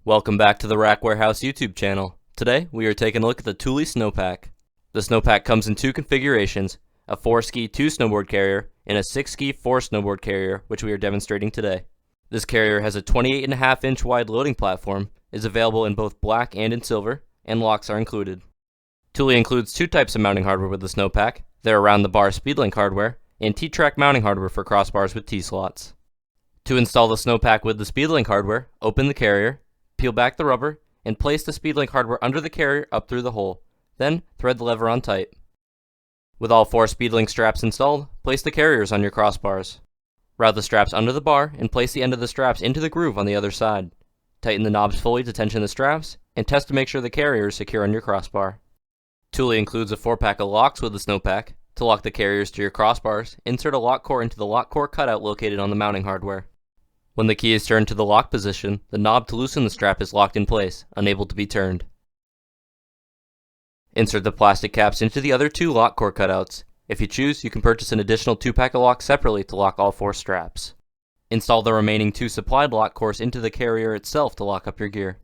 Welcome back to the Rack Warehouse YouTube channel. Today, we are taking a look at the Thule SnowPack. The SnowPack comes in two configurations, a 4-ski 2-snowboard carrier and a 6-ski 4-snowboard carrier, which we are demonstrating today. This carrier has a 28.5-inch wide loading platform, is available in both black and in silver, and locks are included. Thule includes two types of mounting hardware with the SnowPack. They're around the bar Speedlink hardware and T-track mounting hardware for crossbars with T-slots. To install the SnowPack with the Speedlink hardware, open the carrier, peel back the rubber, and place the Speedlink hardware under the carrier up through the hole. Then, thread the lever on tight. With all 4 Speedlink straps installed, place the carriers on your crossbars. Route the straps under the bar and place the end of the straps into the groove on the other side. Tighten the knobs fully to tension the straps, and test to make sure the carrier is secure on your crossbar. Thule includes a 4-pack of locks with the SnowPack. To lock the carriers to your crossbars, insert a lock core into the lock core cutout located on the mounting hardware. When the key is turned to the lock position, the knob to loosen the strap is locked in place, unable to be turned. Insert the plastic caps into the other 2 lock core cutouts. If you choose, you can purchase an additional 2-pack of locks separately to lock all 4 straps. Install the remaining 2 supplied lock cores into the carrier itself to lock up your gear.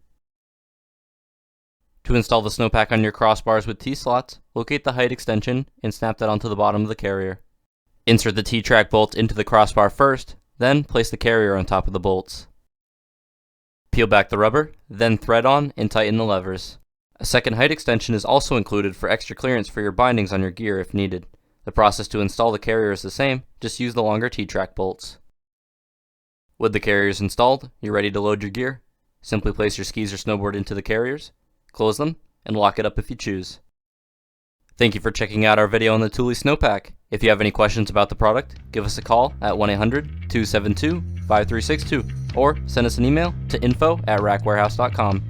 To install the SnowPack on your crossbars with T-slots, locate the height extension and snap that onto the bottom of the carrier. Insert the T-track bolts into the crossbar first, then place the carrier on top of the bolts. Peel back the rubber, then thread on and tighten the levers. A second height extension is also included for extra clearance for your bindings on your gear if needed. The process to install the carrier is the same, just use the longer T-track bolts. With the carriers installed, you're ready to load your gear. Simply place your skis or snowboard into the carriers, close them, and lock it up if you choose. Thank you for checking out our video on the Thule SnowPack. If you have any questions about the product, give us a call at 1-800-272-5362 or send us an email to info@rackwarehouse.com.